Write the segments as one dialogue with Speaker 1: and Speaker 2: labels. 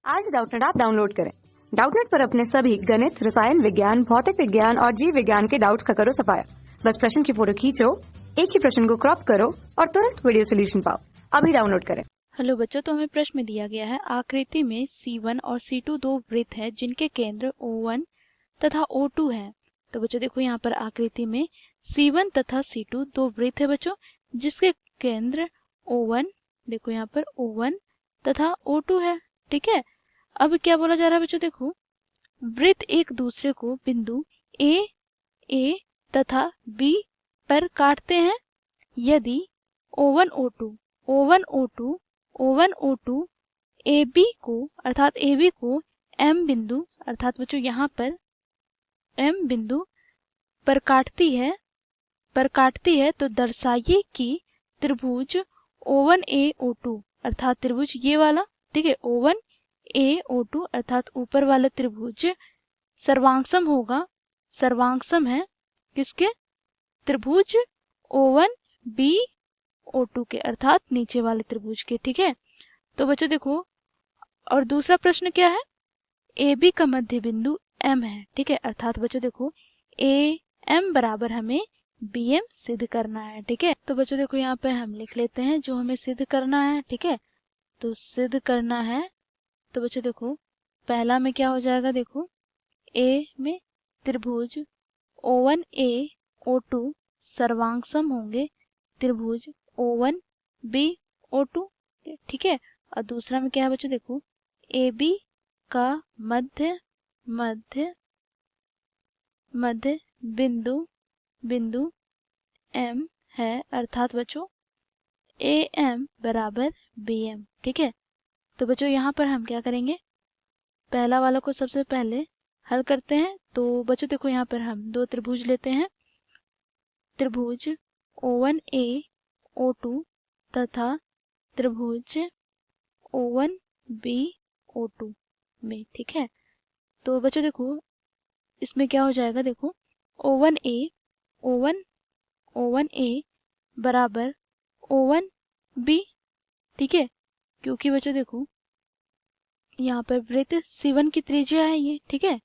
Speaker 1: आज Doubtnut app download करें। Doubtnut पर अपने सभी गणित, रसायन विज्ञान, भौतिक विज्ञान और जीव विज्ञान के डाउट्स का करो सफाया। बस प्रश्न की फोटो खींचो, एक ही प्रश्न को क्रॉप करो और तुरंत वीडियो सोल्यूशन पाओ। अभी डाउनलोड करें।
Speaker 2: हेलो बच्चों, तो हमें प्रश्न में दिया गया है आकृति में C1 और C2 दो वृत्त है जिनके केंद्र O1 तथा O2 है। तो बच्चों देखो यहाँ पर आकृति में C1 तथा C2 दो वृत्त है बच्चों जिसके केंद्र O1, देखो यहाँ पर O1 तथा O2 है। ठीक है, अब क्या बोला जा रहा है बच्चों, देखो वृत्त एक दूसरे को बिंदु A तथा B पर काटते हैं यदि O1 O2 O1 O2 O1 O2 AB को अर्थात AB को M बिंदु अर्थात बच्चों यहाँ पर M बिंदु पर काटती है तो दर्शाइए कि त्रिभुज O1A O2 अर्थात त्रिभुज ये वाला, ठीक है, O1A O2 अर्थात ऊपर वाला त्रिभुज सर्वांगसम होगा, सर्वांगसम है किसके, त्रिभुज O1B O2 के अर्थात नीचे वाले त्रिभुज के। ठीक है, तो बच्चों देखो और दूसरा प्रश्न क्या है, AB का मध्य बिंदु M है। ठीक है, अर्थात बच्चों देखो AM बराबर हमें BM सिद्ध करना है। ठीक है, तो बच्चों देखो यहाँ पे हम लिख लेते हैं जो हमें सिद्ध करना है। ठीक है, तो सिद्ध करना है तो बच्चों देखो पहला में क्या हो जाएगा, देखो A में त्रिभुज O1A O2 सर्वांगसम होंगे त्रिभुज O1B O2। ठीक है, और दूसरा में क्या है बच्चों, देखो AB का मध्य बिंदु M है अर्थात बच्चों AM बराबर BM। ठीक है, तो बच्चों यहाँ पर हम क्या करेंगे, पहला वाला को सबसे पहले हल करते हैं। तो बच्चों देखो यहाँ पर हम दो त्रिभुज लेते हैं, त्रिभुज O1A O2 तथा त्रिभुज O1B O2 में। ठीक है, तो बच्चों देखो इसमें क्या हो जाएगा, देखो O1A बराबर O1B। ठीक है, क्योंकि बच्चों देखो यहाँ पर वृत्त C1 की त्रिज्या है ये। ठीक है,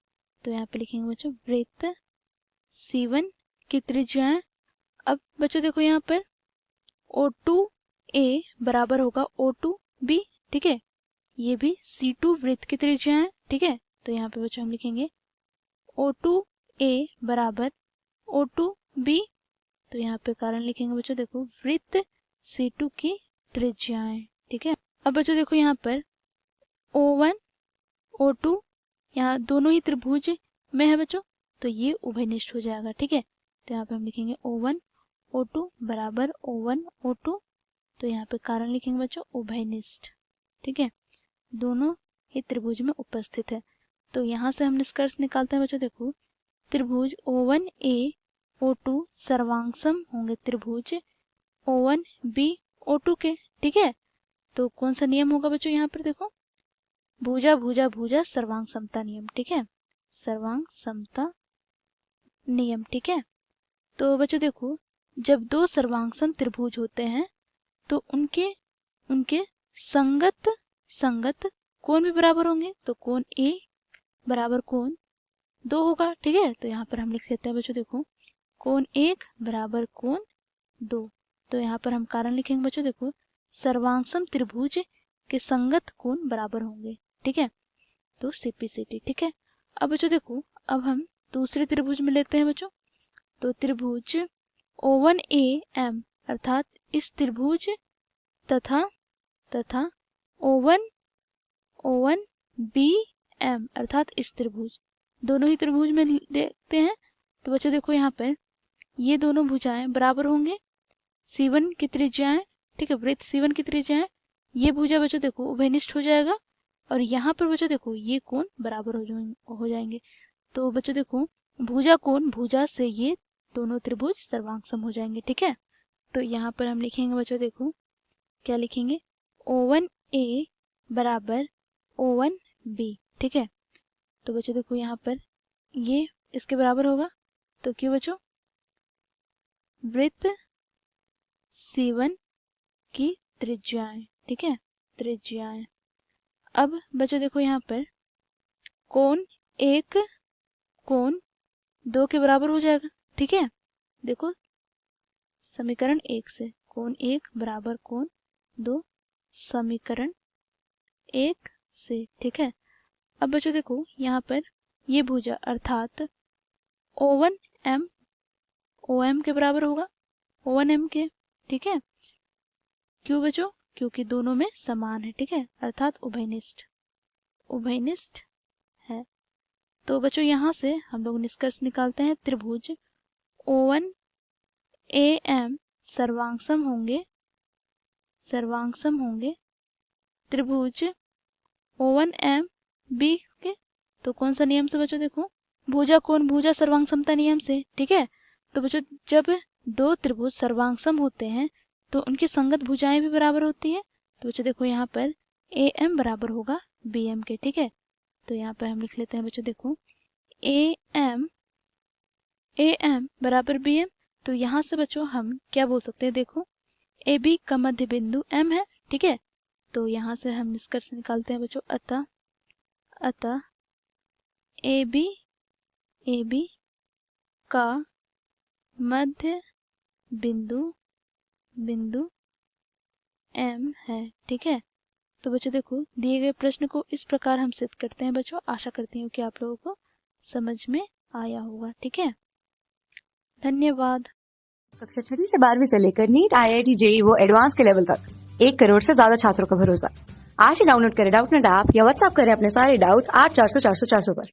Speaker 2: तो यहाँ पे लिखेंगे बच्चों वृत्त C1 की त्रिज्या है। अब बच्चों देखो यहाँ पर O2A बराबर होगा O2B। ठीक है, ये भी C2 वृत्त की त्रिज्या है। ठीक है, तो यहाँ पे बच्चों हम लिखेंगे O2A बराबर O2B। तो यहाँ पे कारण लिखेंगे बच्चों, देखो वृत्त C2 की त्रिज्याएं। ठीक है, अब बच्चों देखो यहाँ पर O1 O2 यहाँ दोनों ही त्रिभुज में है बच्चों, तो ये उभयनिष्ठ हो जाएगा। ठीक है, तो यहाँ पे हम लिखेंगे O1 O2 बराबर O1 O2। तो यहाँ पे कारण लिखेंगे बच्चों उभयनिष्ठ। ठीक है, दोनों ही त्रिभुज में उपस्थित है। तो यहाँ से हम निष्कर्ष निकालते हैं बच्चों, देखो त्रिभुज O1A O2 सर्वांगसम होंगे त्रिभुज O1B O2 के। ठीक है, तो कौन सा नियम होगा बच्चों, यहाँ पर देखो भुजा भुजा भुजा सर्वांग समता नियम। ठीक है, सर्वांग समता नियम। ठीक है, तो बच्चों देखो जब दो सर्वांगसम त्रिभुज होते हैं तो उनके संगत कोण भी बराबर होंगे। तो कोण A बराबर कोण 2 होगा। ठीक है, तो यहाँ पर हम लिख लेते हैं बच्चों, देखो कोण 1 बराबर कोण 2। तो यहाँ पर हम कारण लिखेंगे बच्चों, देखो सर्वांगसम त्रिभुज के संगत कोण बराबर होंगे। ठीक है, तो CPCT। ठीक है, अब बच्चों देखो अब हम दूसरे त्रिभुज में लेते हैं बच्चों, तो त्रिभुज O1AM अर्थात इस त्रिभुज तथा O1BM अर्थात इस त्रिभुज, दोनों ही त्रिभुज में देखते हैं। तो बच्चों देखो यहाँ पर ये दोनों भुजाएं बराबर होंगे, C1 की त्रिज्याएं। ठीक है, वृत्त C1 की त्रिज्याएं, ये भुजा बच्चों देखो उभयनिष्ठ हो जाएगा और यहाँ पर बच्चों देखो ये कोण बराबर हो जाएंगे। तो बच्चों देखो भुजा से ये दोनों त्रिभुज सर्वांगसम हो जाएंगे। ठीक है, तो यहाँ पर हम लिखेंगे बच्चों, देखो क्या लिखेंगे O1A बराबर O1B। ठीक है, तो बच्चों देखो यहाँ पर ये इसके बराबर होगा, तो क्यों बच्चों वृत्त C1 की त्रिज्याएं। ठीक है, त्रिज्याएं। अब बच्चों देखो यहाँ पर कोण 1 कोण 2 के बराबर हो जाएगा, ठीक है। देखो समीकरण 1 से कोण 1 बराबर कोण 2 समीकरण 1 से, ठीक है। अब बच्चों देखो यहाँ पर ये भुजा अर्थात O1M OM के बराबर होगा O1M के, ठीक है। क्यों बच्चों? क्योंकि दोनों में समान है, ठीक है, अर्थात उभयनिष्ठ है। तो बच्चों यहाँ से हम लोग निष्कर्ष निकालते हैं त्रिभुज O1AM सर्वांगसम होंगे त्रिभुज O1MB के। तो कौन सा नियम से बच्चों? देखो भुजा कोण भुजा सर्वांग समता नियम से, ठीक है। तो बच्चों जब दो त्रिभुज सर्वांगसम होते हैं तो उनकी संगत भुजाएं भी बराबर होती है। तो बच्चों देखो यहाँ पर AM बराबर होगा BM के, ठीक है। तो यहाँ पर हम लिख लेते हैं बच्चों, देखो AM बराबर BM। तो यहाँ से बच्चों हम क्या बोल सकते हैं? देखो AB का मध्य बिंदु M है, ठीक है। तो यहाँ से हम निष्कर्ष निकालते हैं बच्चों, अतः AB का मध्य बिंदु M है, ठीक है। तो बच्चों देखो दिए गए प्रश्न को इस प्रकार हम सिद्ध करते हैं बच्चों। आशा करती हूँ कि आप लोगों को समझ में आया होगा, ठीक है। धन्यवाद।
Speaker 1: कक्षा 6 से 12वीं से लेकर नीट, IIT, JEE वो एडवांस के लेवल तक 1 करोड़ से ज्यादा छात्रों का भरोसा। आज ही डाउनलोड करें डाउटनेट ऐप या व्हाट्सएप करें अपने सारे डाउट्स 8400 400 400 पर।